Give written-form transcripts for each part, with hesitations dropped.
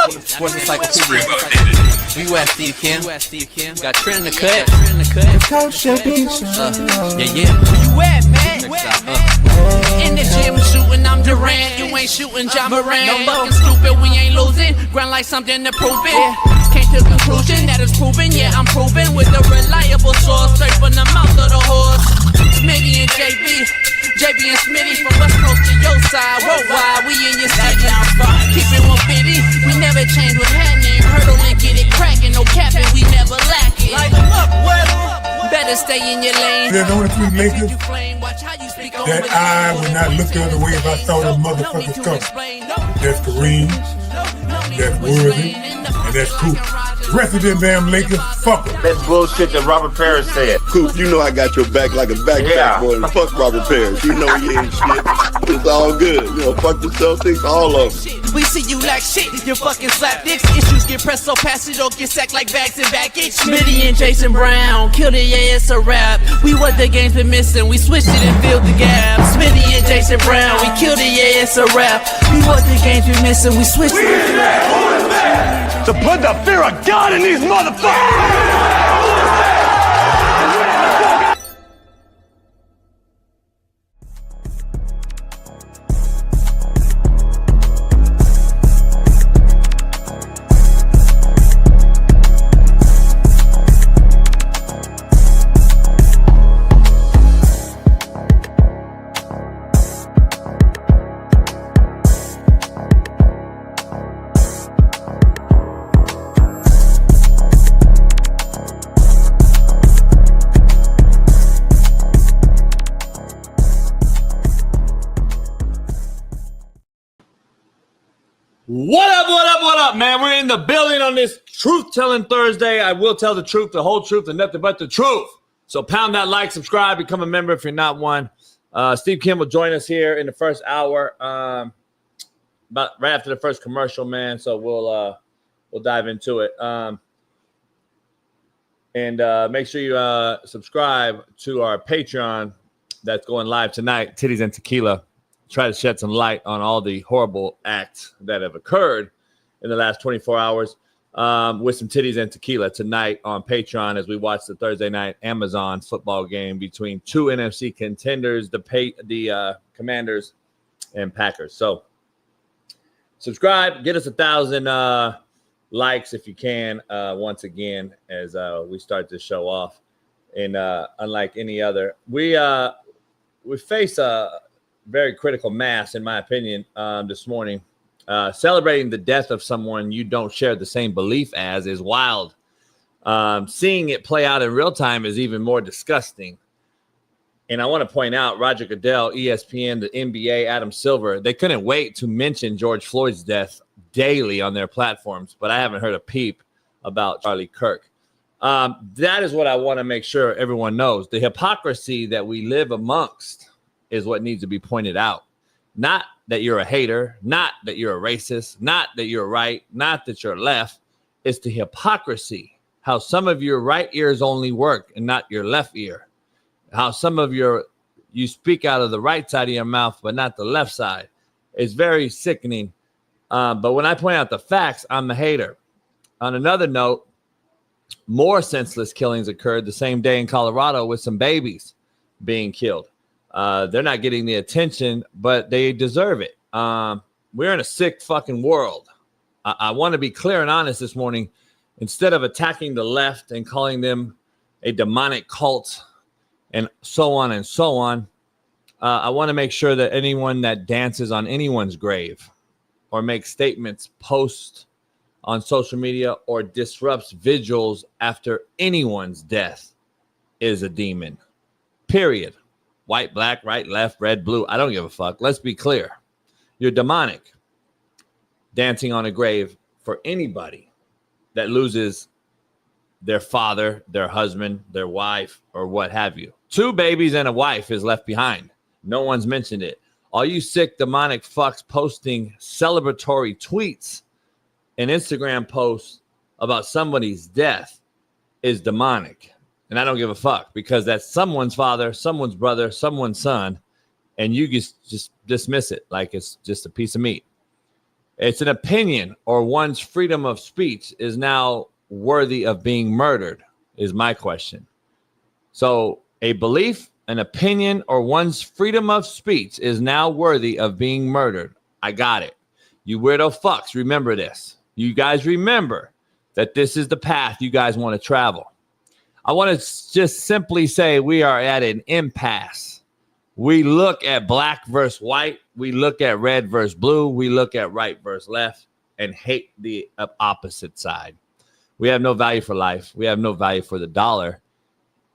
Sports Encyclopedia. We West Steve Kim. Got Trent in the cut. Yeah. Where you at, man? In the gym shooting, I'm Durant. You ain't shooting John Moran. No looking stupid, we ain't losing. Grind like something to prove it. Came to conclusion that is proven. Yeah, I'm proven with a reliable source. Straight from the mouth of the horse. Smitty and JB and Smitty from West Coast to your side. Worldwide, we in your city. Keep it 150. We never change what's happening. Hurdle and get it cracking. No capping, we never lack it. Better stay in your lane. There's only three Lakers that I would not look the other way if I saw them motherfuckers coming. That's Kareem, that's Worthy, and that's Cooper. The rest of them damn Lakers, fuck them. That bullshit that Robert Parrish said. Coop, you know I got your back like a backpack, boy. Fuck Robert Parrish. You know he ain't shit. It's all good. You know, fuck the Celtics, all of them. We see you like shit, you fucking slap dicks. Issues get pressed so fast you don't get sacked like bags and baggage. Smitty and Jason Brown, killed it, yeah, it's a rap. We what the game's been missing, we switched it and filled the gap. Smitty and Jason Brown, we killed it, yeah, it's a rap. We what the game's been missing, we switched it. To put the fear of God in these motherfuckers! What up, man? We're in the building on this Truthtelling Thursday. I will tell the truth, the whole truth, and nothing but the truth. So pound that like, subscribe, become a member if you're not one. Steve Kim will join us here in the first hour, about right after the first commercial, man. So we'll dive into it. And make sure you subscribe to our Patreon that's going live tonight, Titties and Tequila. Try to shed some light on all the horrible acts that have occurred in the last 24 hours with some titties and tequila tonight on Patreon as we watch the Thursday night Amazon football game between two NFC contenders, the Commanders and Packers. So subscribe, get us 1,000 likes if you can once again as we start this show off. And unlike any other, we face a very critical mass, in my opinion, this morning. Celebrating the death of someone you don't share the same belief as is wild. Seeing it play out in real time is even more disgusting. And I want to point out Roger Goodell, ESPN, the NBA, Adam Silver, they couldn't wait to mention George Floyd's death daily on their platforms, but I haven't heard a peep about Charlie Kirk. That is what I want to make sure everyone knows. The hypocrisy that we live amongst is what needs to be pointed out. Not that you're a hater, not that you're a racist, not that you're right, not that you're left. It's the hypocrisy. How some of your right ears only work and not your left ear. How some of you speak out of the right side of your mouth, but not the left side. It's very sickening. But when I point out the facts, I'm the hater. On another note, more senseless killings occurred the same day in Colorado with some babies being killed. They're not getting the attention, but they deserve it. We're in a sick fucking world. I want to be clear and honest this morning. Instead of attacking the left and calling them a demonic cult and so on and so on, I want to make sure that anyone that dances on anyone's grave or makes statements, posts on social media, or disrupts vigils after anyone's death is a demon. Period. White, black, right, left, red, blue. I don't give a fuck. Let's be clear. You're demonic. Dancing on a grave for anybody that loses their father, their husband, their wife, or what have you. 2 babies and a wife is left behind. No one's mentioned it. All you sick demonic fucks posting celebratory tweets and Instagram posts about somebody's death is demonic. And I don't give a fuck because that's someone's father, someone's brother, someone's son, and you just dismiss it like it's just a piece of meat. It's an opinion or one's freedom of speech is now worthy of being murdered, is my question. So a belief, an opinion, or one's freedom of speech is now worthy of being murdered. I got it. You weirdo fucks, remember this. You guys remember that this is the path you guys want to travel. I want to just simply say we are at an impasse. We look at black versus white. We look at red versus blue. We look at right versus left and hate the opposite side. We have no value for life. We have no value for the dollar.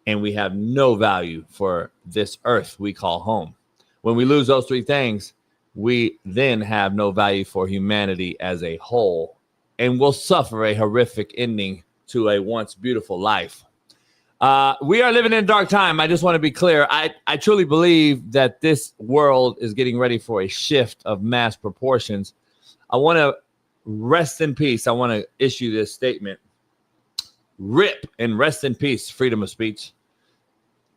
And we have no value for this earth we call home. When we lose those three things, we then have no value for humanity as a whole and will suffer a horrific ending to a once beautiful life. We are living in a dark time. I just want to be clear. I truly believe that this world is getting ready for a shift of mass proportions. I want to rest in peace. I want to issue this statement. RIP and rest in peace, freedom of speech.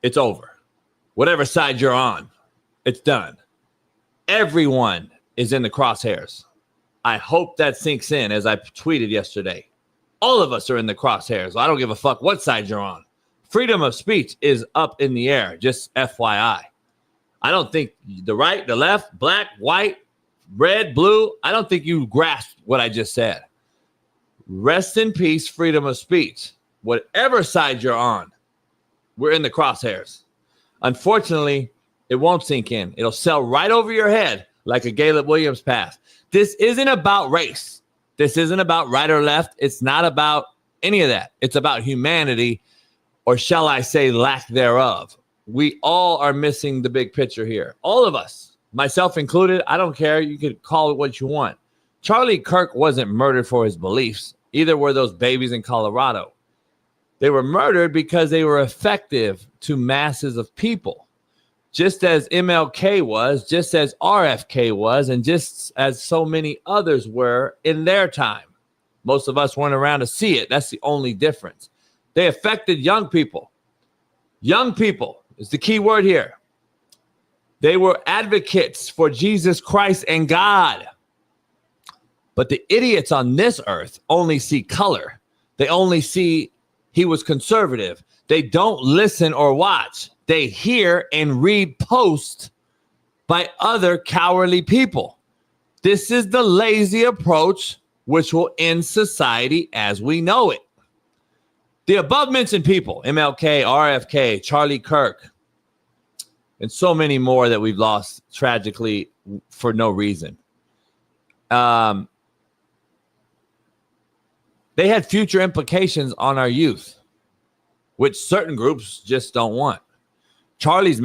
It's over. Whatever side you're on, it's done. Everyone is in the crosshairs. I hope that sinks in as I tweeted yesterday. All of us are in the crosshairs. I don't give a fuck what side you're on. Freedom of speech is up in the air, just FYI. I don't think the right, the left, black, white, red, blue, I don't think you grasped what I just said. Rest in peace, freedom of speech. Whatever side you're on, we're in the crosshairs. Unfortunately, it won't sink in. It'll sail right over your head like a Caleb Williams pass. This isn't about race. This isn't about right or left. It's not about any of that. It's about humanity, or shall I say lack thereof. We all are missing the big picture here. All of us, myself included. I don't care. You could call it what you want. Charlie Kirk wasn't murdered for his beliefs. Either were those babies in Colorado. They were murdered because they were effective to masses of people. Just as MLK was, just as RFK was, and just as so many others were in their time. Most of us weren't around to see it. That's the only difference. They affected young people. Young people is the key word here. They were advocates for Jesus Christ and God. But the idiots on this earth only see color. They only see he was conservative. They don't listen or watch. They hear and read posts by other cowardly people. This is the lazy approach which will end society as we know it. The above mentioned people, MLK, RFK, Charlie Kirk, and so many more that we've lost tragically for no reason. They had future implications on our youth, which certain groups just don't want. Charlie's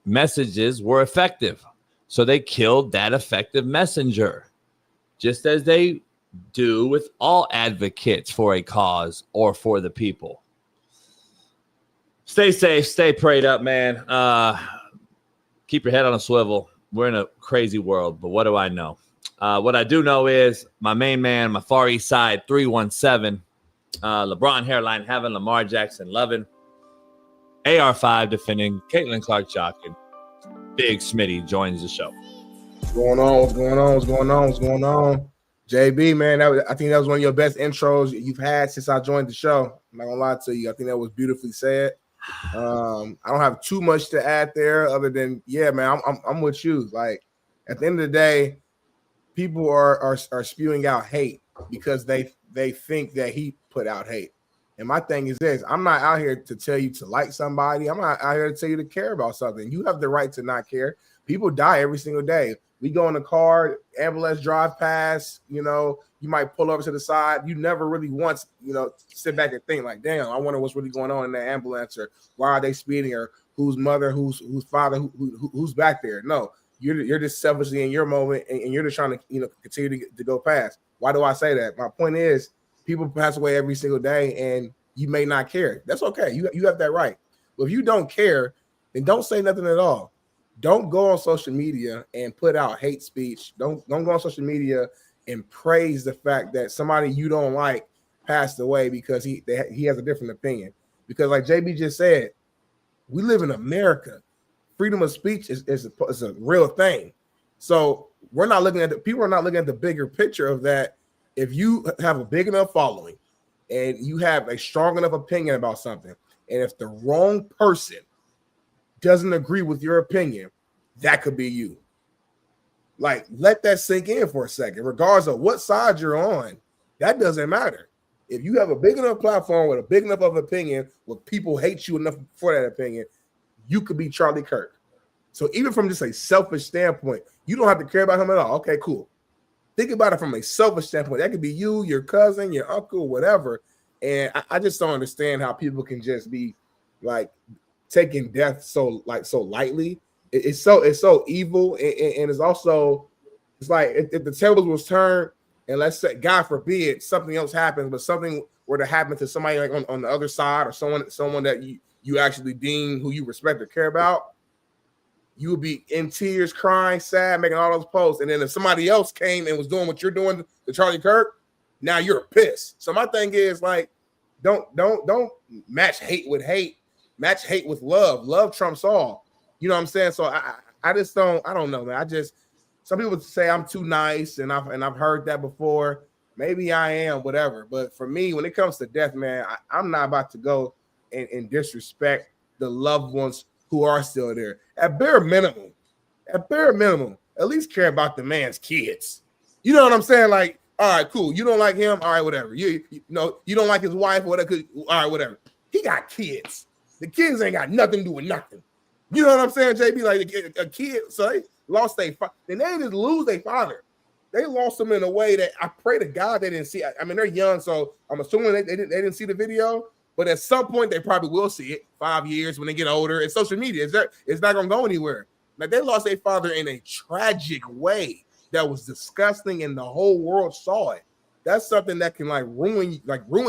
messages were effective, so they killed that effective messenger, just as they do with all advocates for a cause or for the people. Stay safe, stay prayed up, man. Keep your head on a swivel. We're in a crazy world, but what do I know? What I do know is my main man, my Far East Side 317, LeBron Hairline Heaven, Lamar Jackson Lovin', AR5 defending, Caitlin Clark Jocken, Big Smitty joins the show. What's going on? JB, man, I think that was one of your best intros you've had since I joined the show. I'm not gonna lie to you. I think that was beautifully said. I don't have too much to add there other than, yeah, man, I'm with you. Like, at the end of the day, people are spewing out hate because they think that he put out hate. And my thing is this: I'm not out here to tell you to like somebody. I'm not out here to tell you to care about something. You have the right to not care. People die every single day. We go in the car, ambulance drive past, you might pull over to the side. You never really once, sit back and think like, damn, I wonder what's really going on in that ambulance, or why are they speeding, or whose mother, whose father, who's back there. No, you're just selfishly in your moment, and you're just trying to, continue to go past. Why do I say that? My point is, people pass away every single day, and you may not care. That's okay. You have that right. But if you don't care, then don't say nothing at all. Don't go on social media and put out hate speech. Don't go on social media and praise the fact that somebody you don't like passed away because he has a different opinion. Because like JB just said, we live in America. Freedom of speech is a real thing. So people are not looking at the bigger picture of that. If you have a big enough following and you have a strong enough opinion about something, and if the wrong person doesn't agree with your opinion, that could be you. Like, let that sink in for a second. Regardless of what side you're on, that doesn't matter. If you have a big enough platform with a big enough of opinion, where people hate you enough for that opinion, you could be Charlie Kirk. So even from just a selfish standpoint, you don't have to care about him at all. Okay, cool. Think about it from a selfish standpoint. That could be you, your cousin, your uncle, whatever. And I just don't understand how people can just be like taking death so lightly. It's so evil, and it's also, it's like if the tables was turned, and let's say, God forbid, something else happens, but something were to happen to somebody like on the other side, or someone that you actually deem who you respect or care about, you would be in tears, crying, sad, making all those posts. And then if somebody else came and was doing what you're doing to Charlie Kirk, now you're pissed. So my thing is, like, don't match hate with hate, match hate with love. Love trumps all. You know what I'm saying? So I just don't know, man. Some people say I'm too nice, and I've heard that before. Maybe I am, whatever. But for me, when it comes to death, man, I'm not about to go and disrespect the loved ones who are still there. At bare minimum, at least care about the man's kids. You know what I'm saying? Like, all right, cool. You don't like him, all right, whatever. You know, you don't like his wife, whatever. All right, whatever. He got kids. The kids ain't got nothing to do with nothing. You know what I'm saying, JB? Like a kid, so they lost their father. And they didn't just lose their father. They lost them in a way that I pray to God they didn't see. I mean, they're young, so I'm assuming they didn't see the video. But at some point, they probably will see it. 5 years when they get older. It's social media. It's not going to go anywhere. Like, they lost their father in a tragic way that was disgusting, and the whole world saw it. That's something that can ruin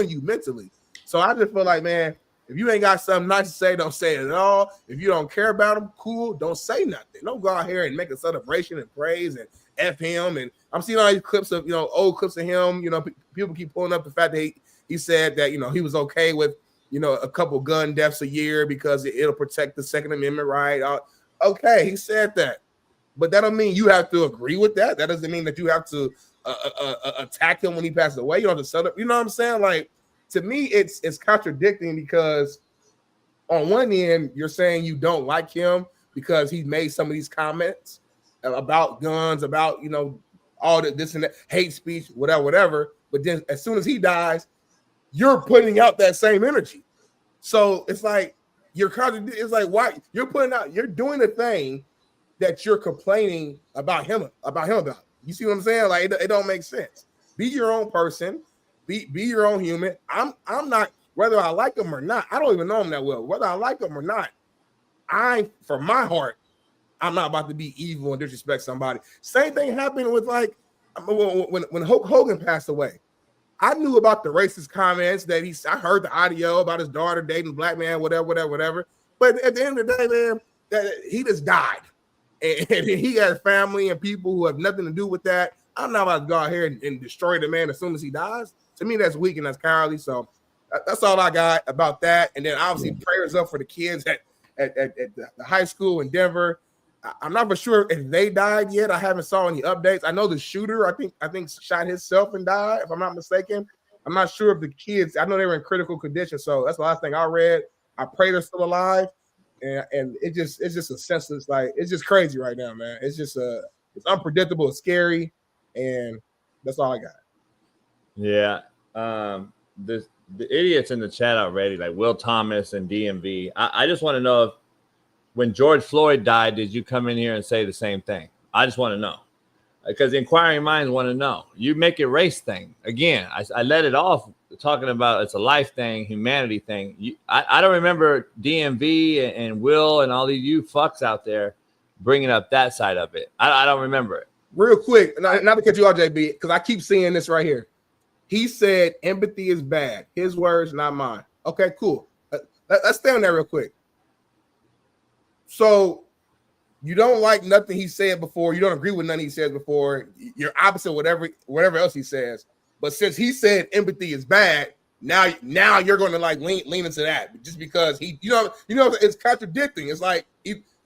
you mentally. So I just feel like, man, if you ain't got something nice to say, don't say it at all. If you don't care about him, cool, don't say nothing. Don't go out here and make a celebration and praise and F him. And I'm seeing all these clips of, old clips of him. People keep pulling up the fact that he said that, he was okay with, a couple gun deaths a year because it'll protect the Second Amendment right. Okay, he said that. But that don't mean you have to agree with that. That doesn't mean that you have to attack him when he passes away. You don't have to set up. You know what I'm saying? Like, to me, it's contradicting, because on one end, you're saying you don't like him because he made some of these comments about guns, about, all this and that, hate speech, whatever. But then as soon as he dies, you're putting out that same energy. So it's like you're contradicting. It's like, why you're doing the thing that you're complaining about him about. You see what I'm saying? Like, it don't make sense. Be your own person. Be your own human. I'm not, whether I like him or not, I don't even know him that well. Whether I like him or not, from my heart, I'm not about to be evil and disrespect somebody. Same thing happened with when Hulk Hogan passed away. I knew about the racist comments that I heard the audio about his daughter dating a black man, whatever. But at the end of the day, man, that he just died. And he has family and people who have nothing to do with that. I'm not about to go out here and destroy the man as soon as he dies. To me, that's weak and that's cowardly. So that's all I got about that. And then obviously prayers up for the kids at the high school in Denver. I'm not for sure if they died yet. I haven't saw any updates. I know the shooter, I think shot himself and died, if I'm not mistaken. I'm not sure if the kids, I know they were in critical condition. So that's the last thing I read. I pray they're still alive. And it's just a senseless, like, it's just crazy right now, man. It's just it's unpredictable, it's scary, and that's all I got. Yeah. The idiots in the chat already, like Will Thomas and DMV. I just want to know, if when George Floyd died, did you come in here and say the same thing? I just want to know, because inquiring minds want to know. You make it race thing again. I let it off talking about it's a life thing, humanity thing. I don't remember DMV and Will and all these you fucks out there bringing up that side of it. I don't remember it. Real quick, not to cut you off, JB, because I keep seeing this right here. He said empathy is bad. His words, not mine. Okay, cool. Let's stay on that real quick. So you don't like nothing he said before. You don't agree with nothing he says before. You're opposite whatever else he says. But since he said empathy is bad, now you're going to like lean into that just because he, it's contradicting. It's like,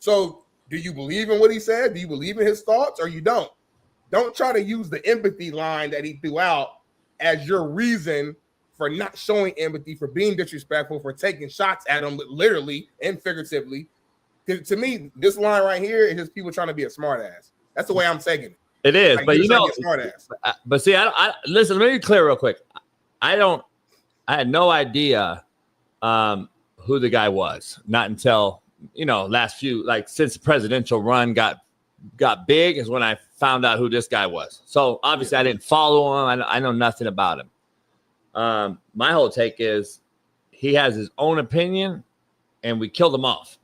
so do you believe in what he said? Do you believe in his thoughts, or you don't? don't try to use the empathy line that he threw out as your reason for not showing empathy, for being disrespectful, for taking shots at him, literally and figuratively. To me, this line right here is just people trying to be a smart ass. That's the way I'm taking it. It is, like, but you know, smart ass. But see, I listen. Let me be clear real quick. I had no idea who the guy was. Not until last few, like since the presidential run got big, is when I found out who this guy was. So obviously, I didn't follow him. I know nothing about him. My whole take is he has his own opinion, and we killed him off.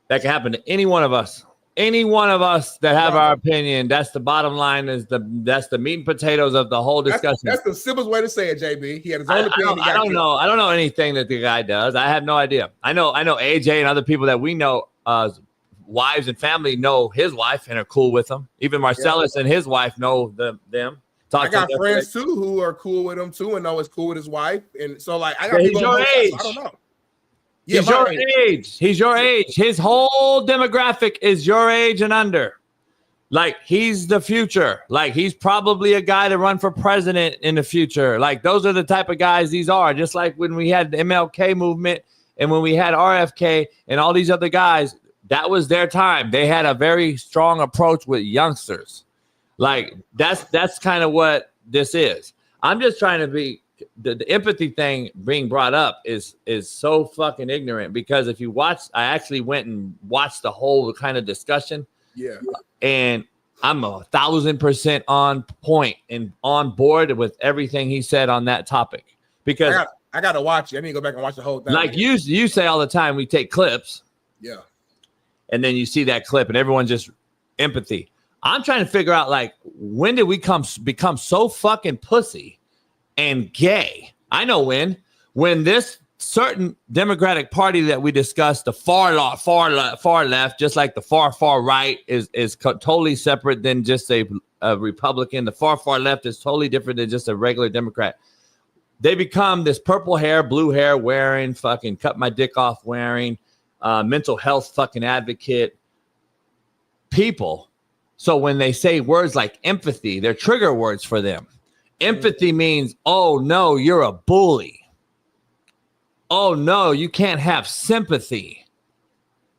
That can happen to any one of us. Any one of us that have our opinion, that's the bottom line. That's the meat and potatoes of the whole discussion. That's the simplest way to say it, JB. He had his own opinion. I don't know. I don't know anything that the guy does. I have no idea. I know AJ and other people that we know, wives and family know his wife and are cool with him. Even Marcellus and his wife know them. I got friends too who are cool with him too and know it's cool with his wife. And so like I got people your age. I don't know. Yeah, he's your age. He's your age. His whole demographic is your age and under. Like, he's the future. Like, he's probably a guy to run for president in the future. Like, those are the type of guys these are. Just like when we had the MLK movement and when we had RFK and all these other guys, that was their time. They had a very strong approach with youngsters. Like, that's kind of what this is. I'm just trying to be the empathy thing being brought up is so fucking ignorant, because if you watch, I actually went and watched the whole kind of discussion. Yeah. And I'm 1,000% on point and on board with everything he said on that topic, because I got to watch it. I need to go back and watch the whole thing. Like you say all the time, we take clips. Yeah. And then you see that clip and everyone just empathy. I'm trying to figure out, like, when did we become so fucking pussy and gay? I know when this certain Democratic Party that we discussed, the far left, just like the far right, is totally separate than just a Republican. The far left is totally different than just a regular Democrat. They become this purple hair, blue hair wearing, fucking cut my dick off wearing, mental health fucking advocate people. So when they say words like empathy, they're trigger words for them. Empathy means, oh, no, you're a bully. Oh, no, you can't have sympathy.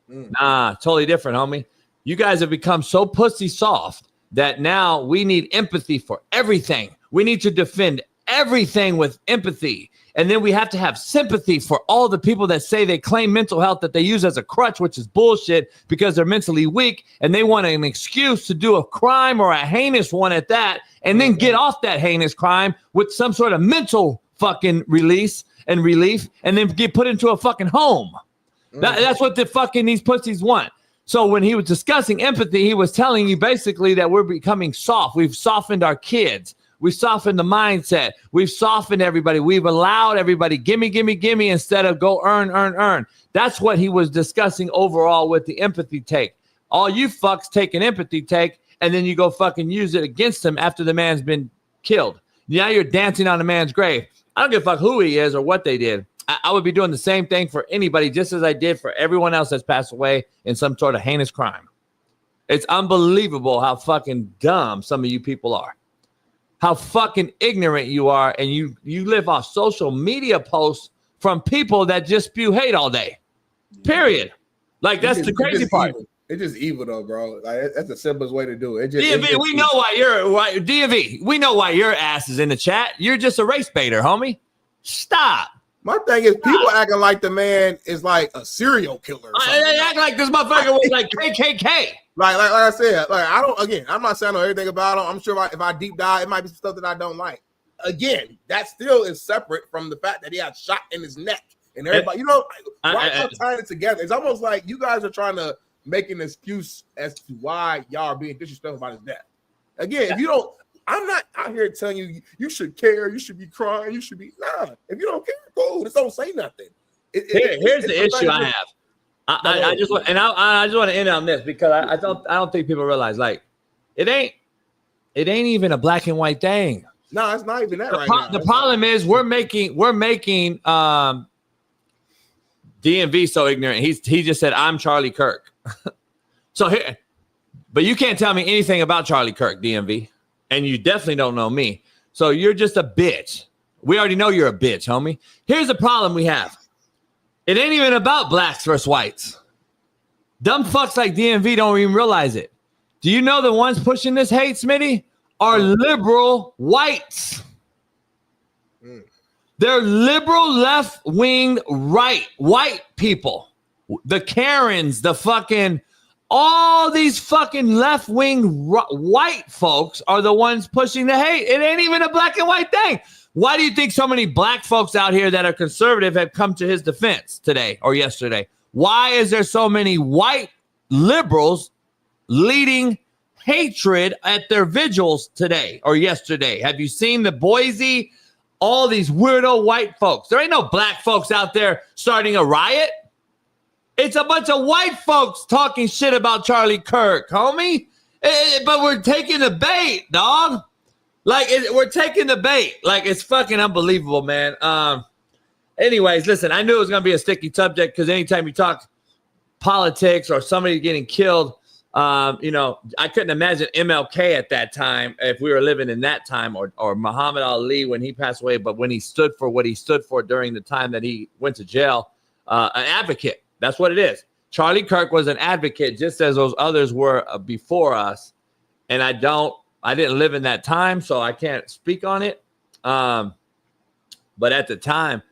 Nah, totally different, homie. You guys have become so pussy soft that now we need empathy for everything. We need to defend everything with empathy. And then we have to have sympathy for all the people that say they claim mental health that they use as a crutch, which is bullshit, because they're mentally weak and they want an excuse to do a crime, or a heinous one at that, and then get off that heinous crime with some sort of mental fucking release and relief, and then get put into a fucking home. That's what the fucking these pussies want. So when he was discussing empathy, he was telling you basically that we're becoming soft. We've softened our kids. We softened the mindset. We've softened everybody. We've allowed everybody, gimme, instead of go earn. That's what he was discussing overall with the empathy take. All you fucks take an empathy take, and then you go fucking use it against him after the man's been killed. Now you're dancing on a man's grave. I don't give a fuck who he is or what they did. I would be doing the same thing for anybody, just as I did for everyone else that's passed away in some sort of heinous crime. It's unbelievable how fucking dumb some of you people are. How fucking ignorant you are, and you live off social media posts from people that just spew hate all day. Period. Like, that's the crazy part. Evil. It's just evil, though, bro. Like, that's the simplest way to do it. DMV, we know why DMV. We know why your ass is in the chat. You're just a race baiter, homie. Stop. My thing is, people acting like the man is like a serial killer. They act like this motherfucker was like KKK. Like I said, I'm not saying I know everything about him. I'm sure if I deep dive, it might be some stuff that I don't like. Again, that still is separate from the fact that he had shot in his neck and everybody. Why am I tying it together? It's almost like you guys are trying to make an excuse as to why y'all are being disrespectful about his death. Again, if you don't, I'm not out here telling you you should care, you should be crying, you should be If you don't care, cool. Just don't say nothing. Here's the issue I have. I just want to end on this, because I don't think people realize, like, it ain't even a black and white thing. No, it's not even that The problem is we're making DMV so ignorant. He just said, I'm Charlie Kirk. So here, But you can't tell me anything about Charlie Kirk, DMV. And you definitely don't know me. So you're just a bitch. We already know you're a bitch, homie. Here's the problem we have. It ain't even about blacks versus whites. Dumb fucks like DMV don't even realize it. Do you know the ones pushing this hate, Smitty, are liberal whites? They're liberal, left-wing, white people. The Karens, the fucking, all these fucking left-wing white folks are the ones pushing the hate. It ain't even a black and white thing. Why do you think so many black folks out here that are conservative have come to his defense today or yesterday? Why is there so many white liberals leading hatred at their vigils today or yesterday? Have you seen the Boise? All these weirdo white folks. There ain't no black folks out there starting a riot. It's a bunch of white folks talking shit about Charlie Kirk, homie. But we're taking the bait, dog. We're taking the bait. Like, it's fucking unbelievable, man. Anyways, listen, I knew it was going to be a sticky subject because anytime you talk politics or somebody getting killed, I couldn't imagine MLK at that time if we were living in that time or Muhammad Ali when he passed away. But when he stood for what he stood for during the time that he went to jail, an advocate. That's what it is. Charlie Kirk was an advocate just as those others were before us. And I didn't live in that time, so I can't speak on it. But at the time,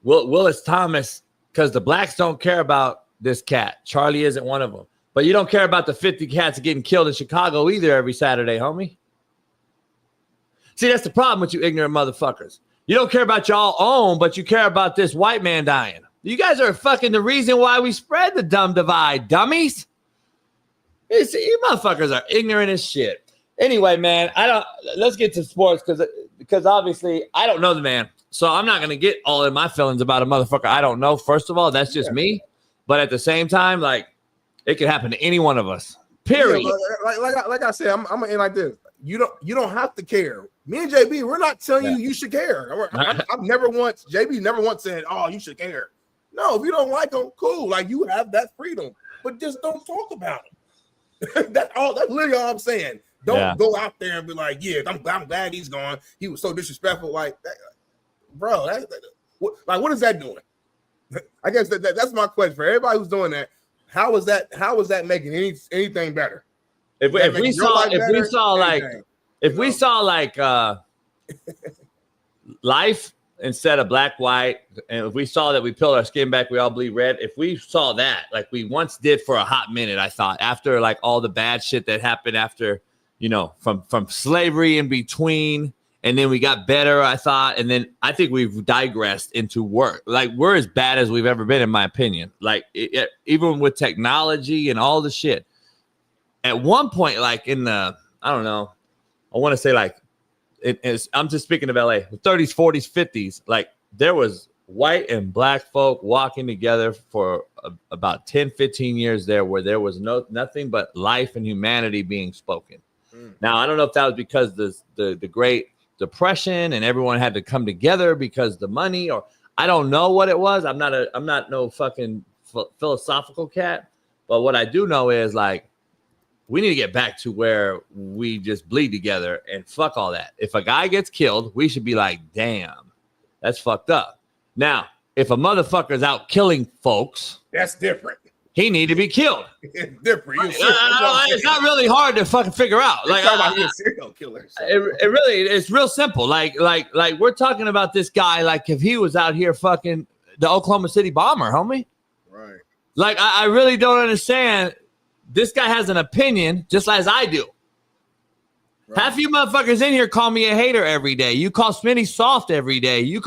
Willis Thomas, because the blacks don't care about this cat. Charlie isn't one of them. But you don't care about the 50 cats getting killed in Chicago either every Saturday, homie. See, that's the problem with you ignorant motherfuckers. You don't care about y'all own, but you care about this white man dying. You guys are fucking the reason why we spread the dumb divide, dummies. You motherfuckers are ignorant as shit. Anyway, man, let's get to sports because obviously I don't know the man. So I'm not going to get all in my feelings about a motherfucker I don't know. First of all, that's just me. But at the same time, like, it could happen to any one of us. Period. Yeah, like I said, I'm gonna end like this. You don't have to care. Me and JB, we're not telling you should care. I've never once, JB never once said, "Oh, you should care." No, if you don't like them, cool. Like, you have that freedom, but just don't talk about them. That's literally all I'm saying. Don't go out there and be like, "Yeah, I'm glad he's gone. He was so disrespectful." Like, bro, what is that doing? I guess that's my question for everybody who's doing that. How is that making anything better? If we saw life instead of black, white, and if we saw that we peeled our skin back, we all bleed red. If we saw that, like we once did for a hot minute, I thought after like all the bad shit that happened after, from slavery in between, and then we got better, I thought, and then I think we've digressed into work. Like, we're as bad as we've ever been, in my opinion. Like, even with technology and all the shit. At one point, like in the, I don't know, I want to say like, I'm just speaking of LA, 30s, 40s, 50s, like there was white and black folk walking together for about 10, 15 years there where there was nothing but life and humanity being spoken. Now, I don't know if that was because the Great Depression and everyone had to come together because the money, or I don't know what it was. I'm not no fucking philosophical cat, but what I do know is like we need to get back to where we just bleed together and fuck all that. If a guy gets killed, we should be like, damn, that's fucked up. Now, if a motherfucker's out killing folks, that's different. He need to be killed. It's different. It's not really hard to fucking figure out. Like, about a serial killer. So. It's real simple. Like we're talking about this guy. Like if he was out here fucking the Oklahoma City bomber, homie. Right. Like I really don't understand. This guy has an opinion, just as I do. Right. Half you motherfuckers in here call me a hater every day. You call Smitty soft every day.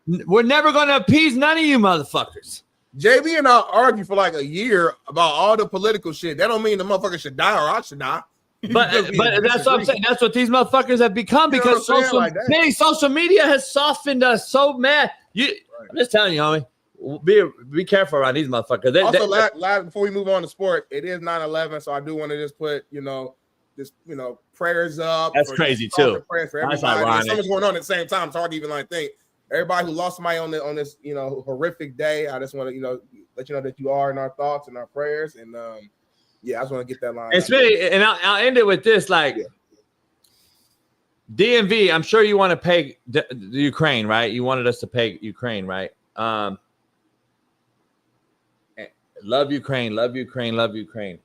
We're never going to appease none of you motherfuckers. JB and I argue for like a year about all the political shit. That don't mean the motherfucker should die or I should die. But that's what I'm saying. That's what these motherfuckers have become because social media has softened us so mad. I'm just telling you, homie. Be careful around these motherfuckers. Also, before we move on to sport, it is 9/11, so I do want to just put prayers up. That's crazy too. Prayers for everybody. Something's going on at the same time. It's hard to even think. Everybody who lost somebody on this horrific day, I just want to let you know that you are in our thoughts and our prayers, and Yeah, I just want to get that line. And Smitty, and I'll end it with this: like DMV, I'm sure you want to pay the Ukraine, right? You wanted us to pay Ukraine, right? Love Ukraine, love Ukraine, love Ukraine.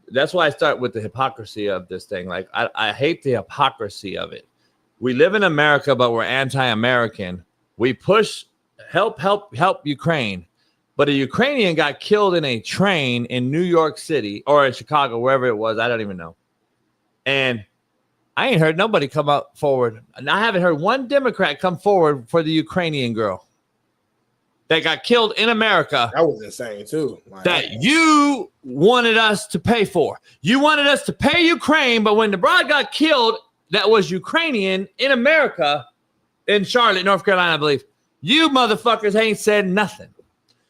That's why I start with the hypocrisy of this thing. Like, I hate the hypocrisy of it. We live in America, but we're anti-American. We push help Ukraine. But a Ukrainian got killed in a train in New York City or in Chicago, wherever it was. I don't even know. And I ain't heard nobody come up forward. And I haven't heard one Democrat come forward for the Ukrainian girl that got killed in America. That was insane, too. That you wanted us to pay for. You wanted us to pay Ukraine, but when the broad got killed that was Ukrainian in America, in Charlotte, North Carolina, I believe, you motherfuckers ain't said nothing.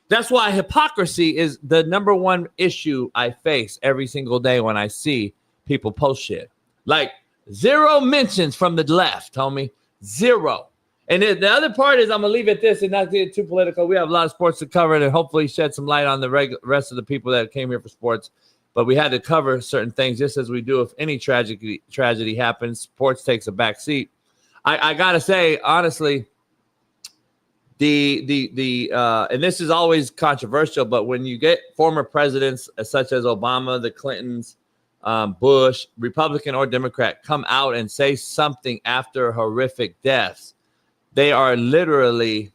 That's why hypocrisy is the number one issue I face every single day when I see people post shit. Like, 0 mentions from the left, homie. 0. And the other part is, I'm going to leave it this and not get too political. We have a lot of sports to cover and hopefully shed some light on the rest of the people that came here for sports. But we had to cover certain things just as we do if any tragedy happens. Sports takes a back seat. I got to say, honestly, and this is always controversial, but when you get former presidents such as Obama, the Clintons, Bush, Republican or Democrat, come out and say something after horrific deaths, they are literally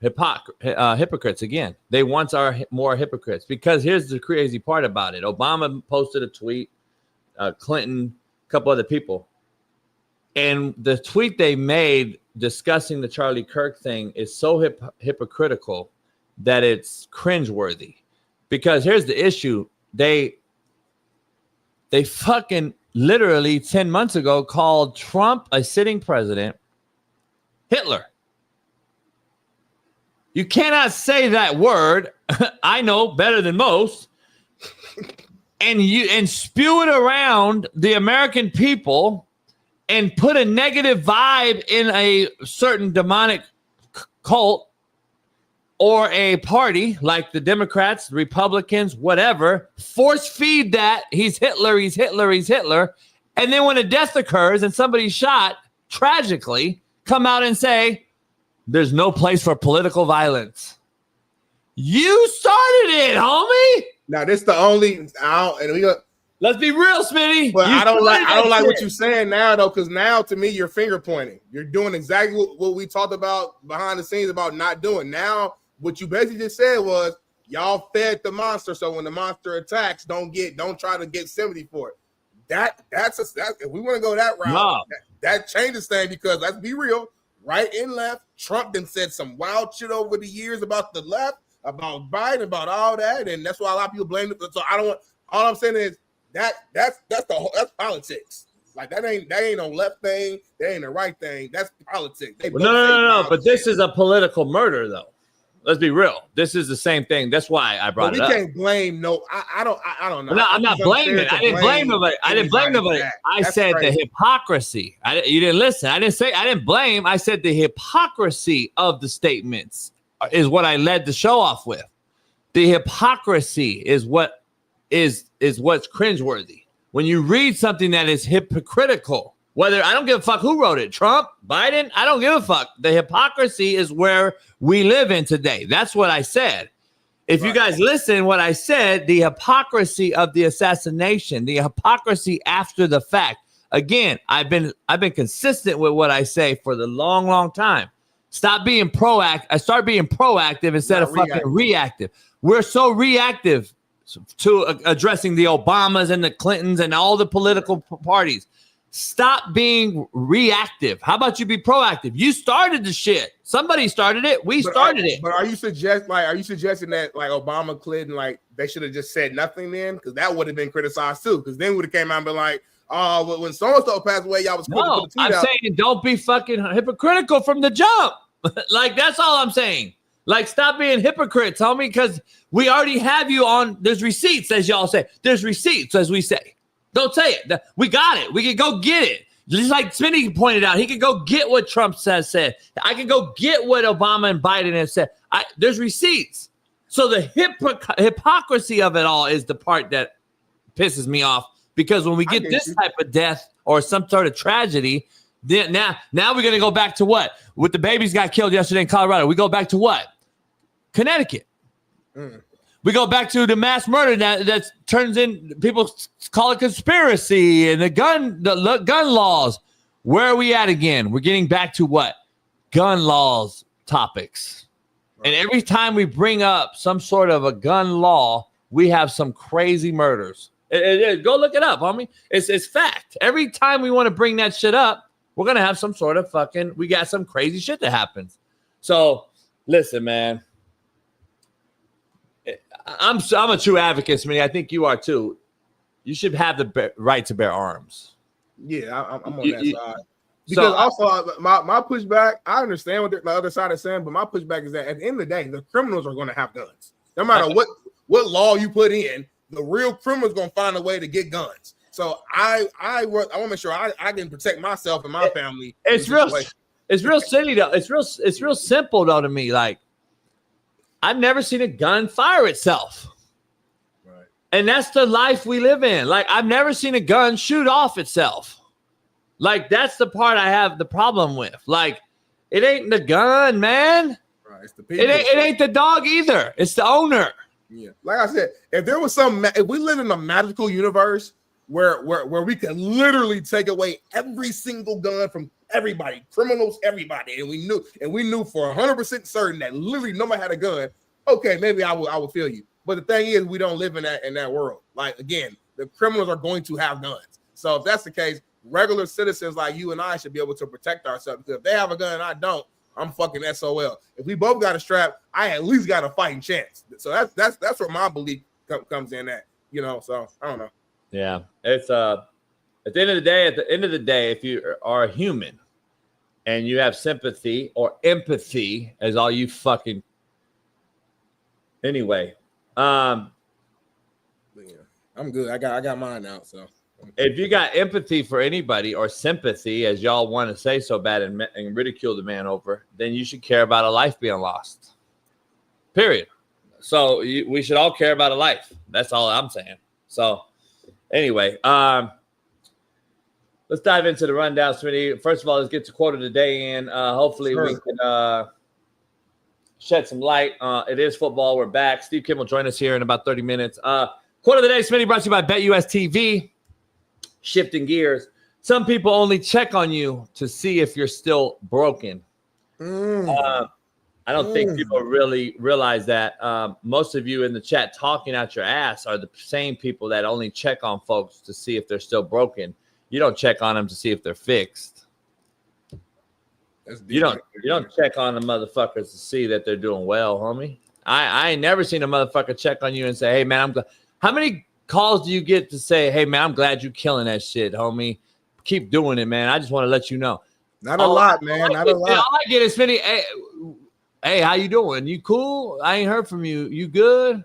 hypocrites again. They once are more hypocrites, because here's the crazy part about it. Obama posted a tweet, Clinton, a couple other people. And the tweet they made discussing the Charlie Kirk thing is so hypocritical that it's cringeworthy. Because here's the issue. They fucking literally 10 months ago called Trump, a sitting president, Hitler. You cannot say that word. I know better than most. And spew it around the American people and put a negative vibe in a certain demonic cult or a party like the Democrats, Republicans, whatever, force feed that he's Hitler, he's Hitler, he's Hitler. And then when a death occurs and somebody's shot, tragically, come out and say, there's no place for political violence. You started it, homie. Now, this the only, let's be real, Smitty. But I don't like what you're saying now, though, because now to me you're finger pointing. You're doing exactly what we talked about behind the scenes about not doing. Now, what you basically just said was y'all fed the monster, so when the monster attacks, don't try to get 70 for it. That's if we want to go that route, no. that changes things, because let's be real, right and left, Trump then said some wild shit over the years about the left, about Biden, about all that, and that's why a lot of people blame it. So I don't want. All I'm saying is that's politics. Like that ain't no left thing. That ain't the right thing. That's politics. No. But this is a political murder, though. Let's be real. This is the same thing. That's why I brought it up. We can't blame. No, I don't know. No, I'm not blaming. I didn't blame nobody. I didn't blame nobody. I said the hypocrisy. You didn't listen. I didn't blame. I said the hypocrisy of the statements is what I led the show off with. The hypocrisy is what's cringeworthy. When you read something that is hypocritical, whether I don't give a fuck who wrote it, Trump, Biden, I don't give a fuck. The hypocrisy is where we live in today. That's what I said. If you guys listen, what I said, the hypocrisy of the assassination, the hypocrisy after the fact. Again, I've been consistent with what I say for the long, long time. Stop being proactive. I start being proactive instead of fucking reactive. We're so reactive to addressing the Obamas and the Clintons and all the political parties. Stop being reactive. How about you be proactive? You started the shit. Somebody started it. We started it. But are you suggesting that like Obama, Clinton, like they should have just said nothing then? Because that would have been criticized too. Because then would have came out and been like, oh, when so-and-so passed away, y'all was quick to put the tweet out. I'm saying don't be fucking hypocritical from the jump. Like, that's all I'm saying. Like, stop being hypocrites, homie, because we already have you on. There's receipts, as y'all say. There's receipts, as we say. Don't say it. We got it. We can go get it. Just like Smitty pointed out, he could go get what Trump said. I can go get what Obama and Biden have said. There's receipts. So the hypocrisy of it all is the part that pisses me off, because when we get this type of death or some sort of tragedy, then now we're going to go back to what? With the babies got killed yesterday in Colorado, we go back to what? Connecticut. We go back to the mass murder that turns in, people call it conspiracy, and the gun laws. Where are we at again? We're getting back to what? Gun laws topics. Right. And every time we bring up some sort of a gun law, we have some crazy murders. Go look it up, homie. It's fact. Every time we want to bring that shit up, we're going to have some sort of we got some crazy shit that happens. So listen, man. I'm a true advocate, Smitty. I think you are too. You should have the right to bear arms. Yeah, I'm on that side. Because also my pushback, I understand what the other side is saying, but my pushback is that at the end of the day, the criminals are going to have guns. No matter what law you put in, the real criminal's going to find a way to get guns. So I want to make sure I can protect myself and my family. It's real silly though. It's real simple though to me. Like, I've never seen a gun fire itself. Right. And that's the life we live in. Like, I've never seen a gun shoot off itself. Like, that's the part I have the problem with. Like, it ain't the gun, man. Right. It's the people. It ain't the dog either. It's the owner. Yeah. Like I said, if there was if we live in a magical universe where we could literally take away every single gun from everybody, criminals, everybody, and we knew for 100% certain that literally nobody had a gun, okay, maybe I would feel you. But the thing is, we don't live in that world. Like, again, the criminals are going to have guns. So if that's the case, regular citizens like you and I should be able to protect ourselves, because if they have a gun and I don't, I'm fucking SOL. If we both got a strap, I at least got a fighting chance. So that's where my belief comes in at, so I don't know. Yeah, it's at the end of the day, if you are a human and you have sympathy or empathy, as all you fucking anyway. Yeah, I'm good. I got mine out. So if you got empathy for anybody or sympathy, as y'all want to say so bad and ridicule the man over, then you should care about a life being lost. Period. So we should all care about a life. That's all I'm saying. So anyway, let's dive into the rundown, Smitty. First of all, let's get to quote of the day in. Hopefully we can shed some light. It is football. We're back. Steve Kim will join us here in about 30 minutes. Quote of the day, Smitty, brought to you by BetUS TV. Shifting gears. Some people only check on you to see if you're still broken. I don't think people really realize that. Most of you in the chat talking out your ass are the same people that only check on folks to see if they're still broken. You don't check on them to see if they're fixed. You don't check on the motherfuckers to see that they're doing well, homie. I ain't never seen a motherfucker check on you and say, hey, man, I'm glad. How many calls do you get to say, hey, man, I'm glad you killing that shit, homie. Keep doing it, man. I just want to let you know. Not a lot, man. Not a lot. All I get is, Smitty, hey, how you doing? You cool? I ain't heard from you. You good?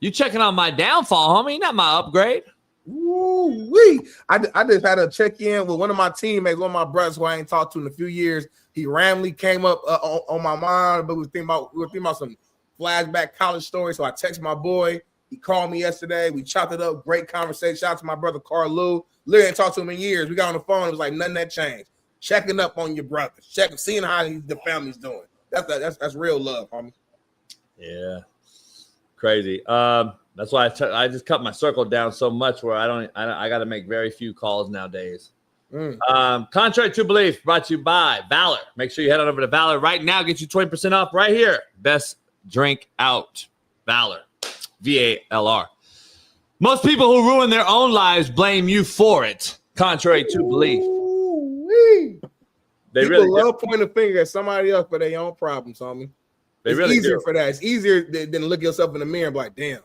You checking on my downfall, homie, not my upgrade. Woo-wee. I just had a check-in with one of my teammates, one of my brothers who I ain't talked to in a few years. He randomly came up on my mind, but we were thinking about some flashback college stories. So I texted my boy. He called me yesterday. We chopped it up. Great conversation. Shout out to my brother Carl Lou. Literally ain't talked to him in years. We got on the phone. It was like nothing that changed. Checking up on your brother. Seeing how the family's doing. That's real love, homie. Yeah, crazy. That's why I just cut my circle down so much where I got to make very few calls nowadays. Contrary to belief, brought to you by Valor. Make sure you head on over to Valor right now. Get you 20% off right here. Best drink out. Valor. VALR. Most people who ruin their own lives blame you for it. Contrary to belief. They people really love pointing a finger at somebody else for their own problems, homie. It's really easier for that. It's easier than look yourself in the mirror and be like, damn,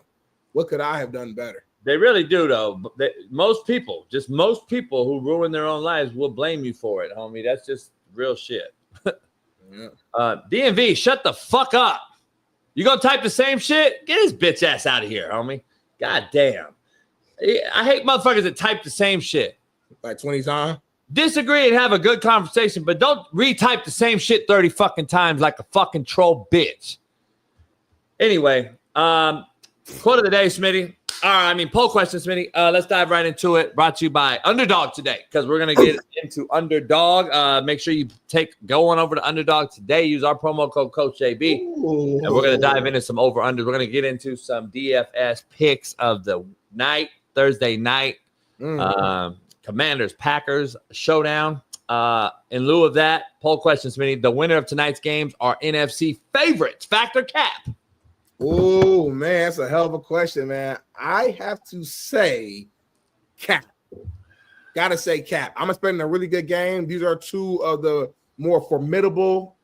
what could I have done better? They really do, though. Most people who ruin their own lives will blame you for it, homie. That's just real shit. Yeah. DMV, shut the fuck up. You gonna type the same shit? Get his bitch ass out of here, homie. God damn. I hate motherfuckers that type the same shit. Like 20 times? Disagree and have a good conversation, but don't retype the same shit 30 fucking times like a fucking troll bitch. Anyway, quote of the day, Smitty. Poll question, Smitty. Let's dive right into it. Brought to you by Underdog today, because we're going to get into Underdog. Make sure you go on over to Underdog today. Use our promo code Coach JB, and we're going to dive into some over-unders. We're going to get into some DFS picks of the night, Thursday night. Commanders, Packers, showdown. In lieu of that, poll question, Smitty. The winner of tonight's games are NFC favorites. Fact or cap? Oh, man, that's a hell of a question, man. I have to say cap. Got to say cap. I'm expecting a really good game. These are two of the more formidable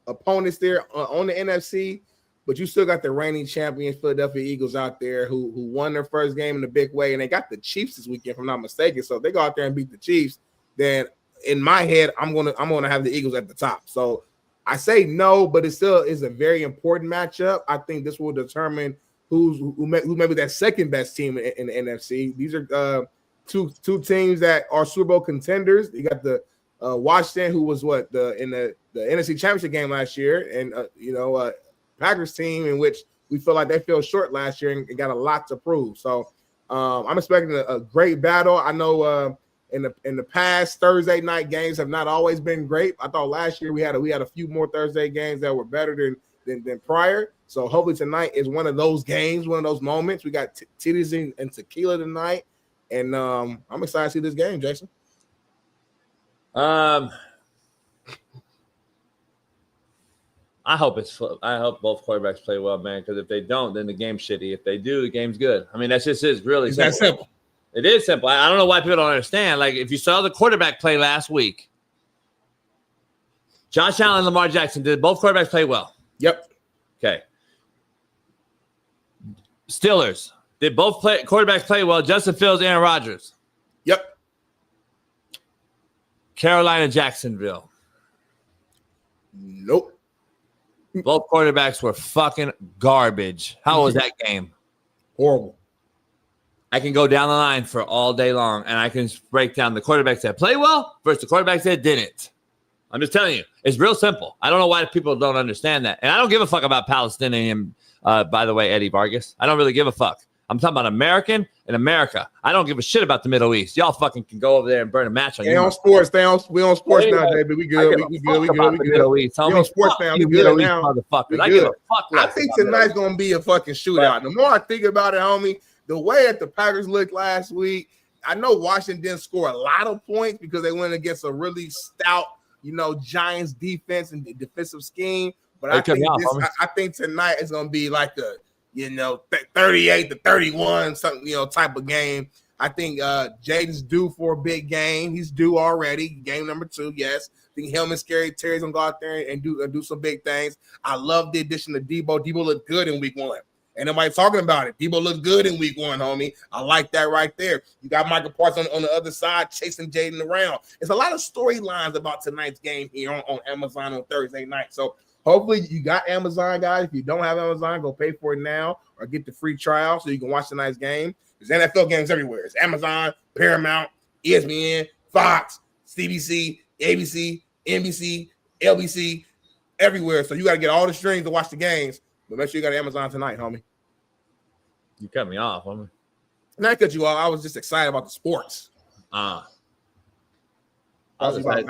opponents there on the NFC, but you still got the reigning champions Philadelphia Eagles out there who won their first game in a big way, and they got the Chiefs this weekend, if I'm not mistaken. So if they go out there and beat the Chiefs, then in my head, I'm gonna have the Eagles at the top. So I say no, but it still is a very important matchup. I think this will determine who may be that second best team in the NFC. These are two teams that are Super Bowl contenders. You got the Washington, who was in the NFC Championship game last year, and Packers team in which we feel like they fell short last year and got a lot to prove. So I'm expecting a great battle. I know in the past, Thursday night games have not always been great. I thought last year we had a few more Thursday games that were better than prior. So hopefully tonight is one of those games, one of those moments. We got titties and tequila tonight, and I'm excited to see this game, Jason. I hope both quarterbacks play well, man. Because if they don't, then the game's shitty. If they do, the game's good. I mean, that's just is really simple. That simple. It is simple. I don't know why people don't understand. Like, if you saw the quarterback play last week, Josh Allen and Lamar Jackson, did both quarterbacks play well? Yep. Okay. Steelers, did both quarterbacks play well? Justin Fields, Aaron Rodgers? Yep. Carolina, Jacksonville? Nope. Both quarterbacks were fucking garbage. How was that game? Horrible. I can go down the line for all day long, and I can break down the quarterbacks that play well versus the quarterbacks that didn't. I'm just telling you, it's real simple. I don't know why people don't understand that. And I don't give a fuck about Palestinian, by the way, Eddie Vargas. I don't really give a fuck. I'm talking about American and America. I don't give a shit about the Middle East. Y'all fucking can go over there and burn a match on you. We on sports now, baby. We good. We good. We on sports now. We good now. Motherfuckers. I give a fuck less. I think tonight's gonna be a fucking shootout. The more I think about it, homie, the way that the Packers looked last week, I know Washington didn't score a lot of points because they went against a really stout, Giants defense and defensive scheme. But I think tonight is gonna be like a 38-31 something type of game. I think Jaden's due for a big game. He's due already. Game number 2, yes. I think him and Scary Terry's gonna go out there and do some big things. I love the addition of Debo. Debo looked good in week 1. And nobody talking about it. Debo looked good in week 1, homie. I like that right there. You got Michael Parsons on the other side chasing Jaden around. There's a lot of storylines about tonight's game here on Amazon on Thursday night. So hopefully you got Amazon, guys. If you don't have Amazon, go pay for it now or get the free trial so you can watch tonight's game. There's NFL games everywhere. It's Amazon, Paramount, ESPN, Fox, CBC, ABC, NBC, LBC, everywhere. So you got to get all the streams to watch the games. But make sure you got Amazon tonight, homie. You cut me off, homie. Not cut you off. I was just excited about the sports. I was excited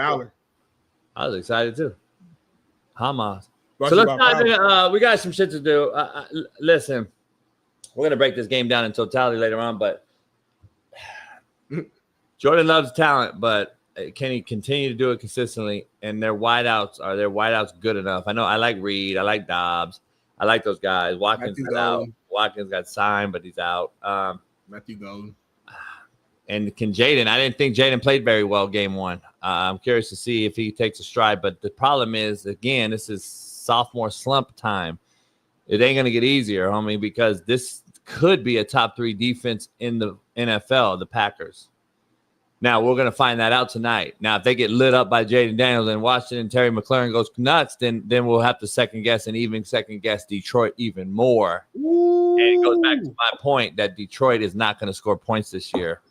too. Hamas. So let's not. We got some shit to do. Listen, we're gonna break this game down in totality later on, but Jordan loves talent, but can he continue to do it consistently? And their wideouts good enough? I know I like Reed. I like Dobbs. I like those guys. Watkins got out. Watkins got signed, but he's out. Matthew Golden. And can Jaden? I didn't think Jaden played very well game 1. I'm curious to see if he takes a stride. But the problem is, again, this is sophomore slump time. It ain't going to get easier, homie, because this could be a top 3 defense in the NFL, the Packers. Now, we're going to find that out tonight. Now, if they get lit up by Jaden Daniels and Washington, Terry McLaurin goes nuts, then we'll have to second guess Detroit even more. Ooh. And it goes back to my point that Detroit is not going to score points this year.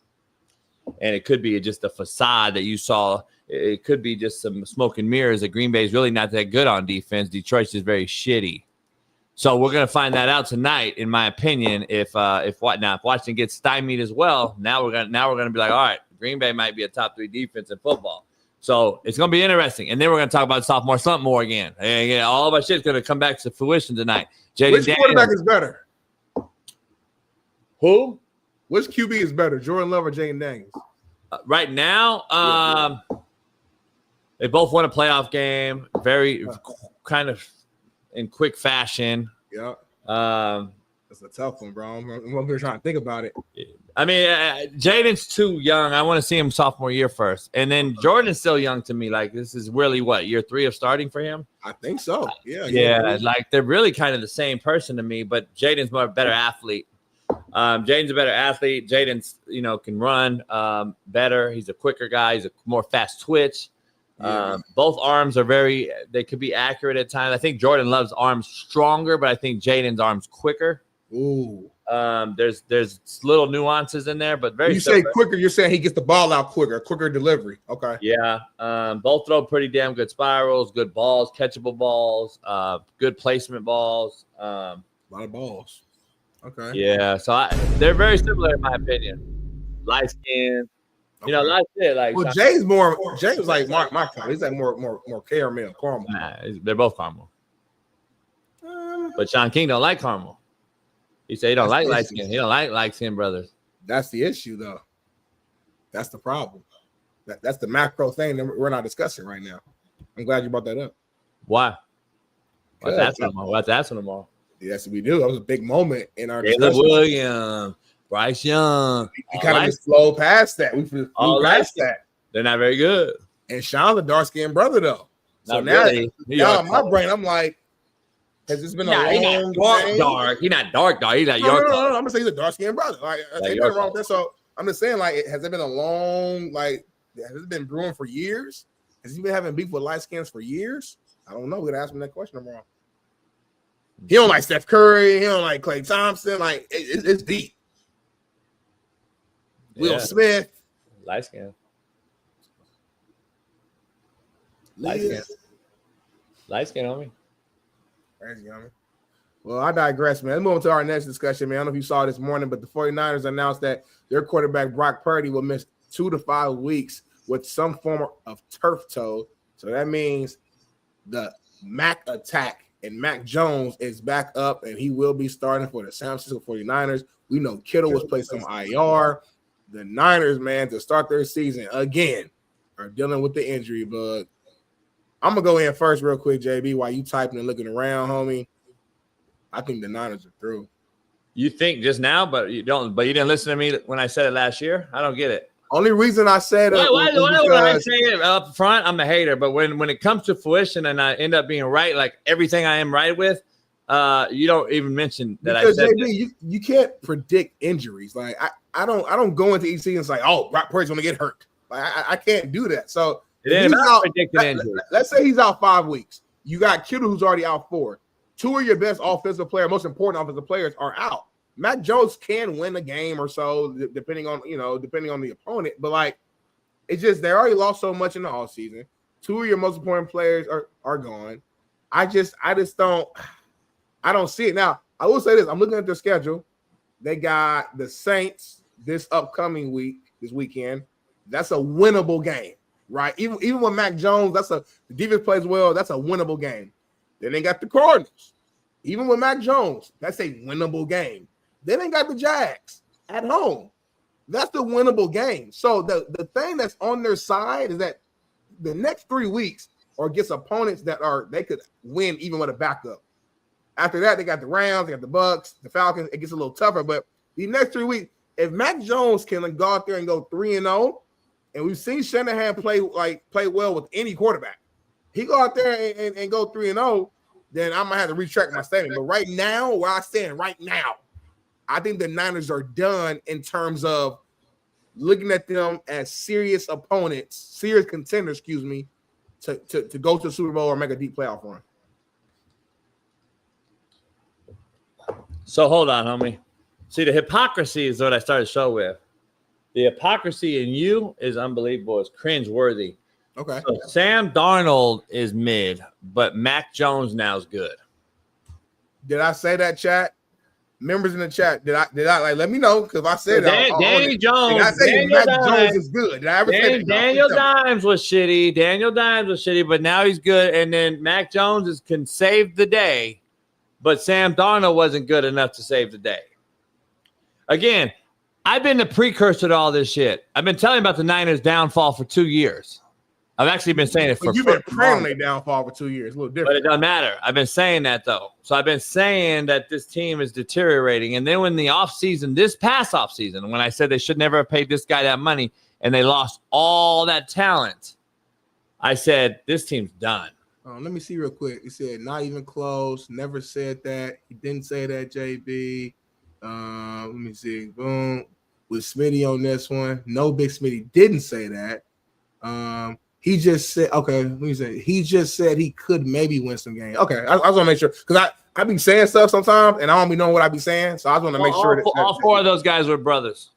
And it could be just a facade that you saw. It could be just some smoke and mirrors that Green Bay is really not that good on defense. Detroit's just very shitty. So we're gonna find that out tonight, in my opinion. If Washington gets stymied as well, now we're gonna be like, all right, Green Bay might be a top 3 defense in football. So it's gonna be interesting. And then we're gonna talk about sophomore slump more again. And yeah, all of our shit's gonna come back to fruition tonight. Which quarterback is better? Who? Which QB is better, Jordan Love or Jaden Daniels? Right now, they both won a playoff game, very kind of in quick fashion. Yeah. That's a tough one, bro. I'm over here trying to think about it. I mean, Jaden's too young. I want to see him sophomore year first. And then Jordan is still young to me. Like, this is really what, year 3 of starting for him? I think so. Yeah. Yeah, like they're really kind of the same person to me, but Jaden's more better athlete. Jaden's a better athlete. Jaden's, can run better. He's a quicker guy. He's a more fast twitch. Both arms are they could be accurate at times. I think Jordan Love's arms stronger, but I think Jaden's arms quicker. Ooh. There's little nuances in there, but very. When you say quicker, you're saying he gets the ball out quicker delivery. Okay. Yeah. Both throw pretty damn good spirals, good balls, catchable balls, good placement balls. A lot of balls. Okay. Yeah. So they're very similar in my opinion. Light skin. Okay. Like that. Like, well, Jay's like my kind. He's like more caramel. Nah, they're both caramel. But Shaun King don't like caramel. He said he don't like light skin. He don't like light skin brothers. That's the issue, though. That's the problem. That's the macro thing that we're not discussing right now. I'm glad you brought that up. Why? We'll have to ask them all. Yes, we do. That was a big moment in our Caleb discussion. Williams, Bryce Young. We kind of just flow past that. We flew past that. They're not very good. And Shaun's a dark-skinned brother, though. So now in my brain, I'm like, has this been a long dark? He's not dark. He's not your. No. I'm gonna say he's a dark-skinned brother. Like, ain't nothing wrong with that. So I'm just saying, like, has it been a long, like, has it been brewing for years? Has he been having beef with light skins for years? I don't know. We're gonna ask him that question tomorrow. He don't like Steph Curry. He don't like Klay Thompson. Like, it's deep. Will Smith, light skin. Light skin on me. Crazy, homie. Well, I digress, man. Let's move on to our next discussion, man. I don't know if you saw this morning, but the 49ers announced that their quarterback, Brock Purdy, will miss 2 to 5 weeks with some form of turf toe. So that means the Mac attack and Mac Jones is back up, and he will be starting for the San Francisco 49ers. We know Kittle was placed on IR. The Niners, man, to start their season again, are dealing with the injury bug. I'm going to go in first real quick, JB, while you typing and looking around, homie. I think the Niners are through. You think just now, but you didn't listen to me when I said it last year? I don't get it. Only reason I said it why would I say it up front? I'm a hater, but when it comes to fruition and I end up being right, like everything I am right with, you don't even mention that because I said JB, you can't predict injuries. Like I don't go into each season and say, oh, Brock Purdy's going to get hurt. Like I can't do that. So it ain't about predicting injuries. Let's say he's out 5 weeks. You got Kittle who's already out 4. 2 of your best offensive players, most important offensive players, are out. Mac Jones can win a game or so, depending on the opponent. But like, it's just they already lost so much in the offseason. 2 of your most important players are gone. I just don't see it. Now, I will say this: I'm looking at their schedule. They got the Saints this upcoming weekend. That's a winnable game, right? Even with Mac Jones, the defense plays well. That's a winnable game. Then they got the Cardinals. Even with Mac Jones, that's a winnable game. Then they got the Jags at home. That's the winnable game. So the thing that's on their side is that the next 3 weeks are against opponents they could win even with a backup. After that, they got the Rams, they got the Bucks, the Falcons. It gets a little tougher. But the next 3 weeks, if Mac Jones can go out there and go 3-0, and we've seen Shanahan play well with any quarterback, he go out there and go 3-0, then I might have to retract my statement. But right now, where I stand right now, I think the Niners are done in terms of looking at them as serious opponents, serious contenders, to go to the Super Bowl or make a deep playoff run. So hold on, homie. See, the hypocrisy is what I started the show with. The hypocrisy in you is unbelievable. It's cringeworthy. Okay. So Sam Darnold is mid, but Mac Jones now is good. Did I say that, chat? Members in the chat, did I like let me know? Because if I said that, Danny Jones. Did I say Mac Jones is good? Did I ever say that? Daniel Dimes was shitty. Daniel Dimes was shitty, but now he's good. And then Mac Jones can save the day, but Sam Darnold wasn't good enough to save the day. Again, I've been the precursor to all this shit. I've been telling you about the Niners' downfall for 2 years. I've actually been saying it for. You've been praying their downfall for 2 years. A little different, but it doesn't matter. I've been saying that though. So I've been saying that this team is deteriorating. And then when the offseason, this past offseason, when I said they should never have paid this guy that money and they lost all that talent, I said this team's done. Let me see real quick. He said not even close. Never said that. He didn't say that. JB. Let me see. Boom. With Smitty on this one. No, Big Smitty didn't say that. He just said, okay, let me say, he just said he could maybe win some games. Okay, I just want to make sure, because I be saying stuff sometimes, and I don't be knowing what I be saying, so I just want to make sure that all four of those guys were brothers.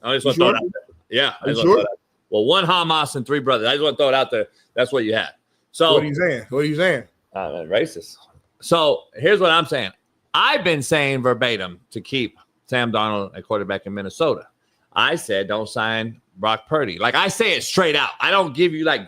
I just want to throw it out there. Yeah. Sure? Well, one Hamas and 3 brothers. I just want to throw it out there. That's what you had. So what are you saying? What are you saying? Racist. So here's what I'm saying. I've been saying verbatim to keep Sam Darnold at quarterback in Minnesota. I said don't sign Brock Purdy. Like I say it straight out. I don't give you like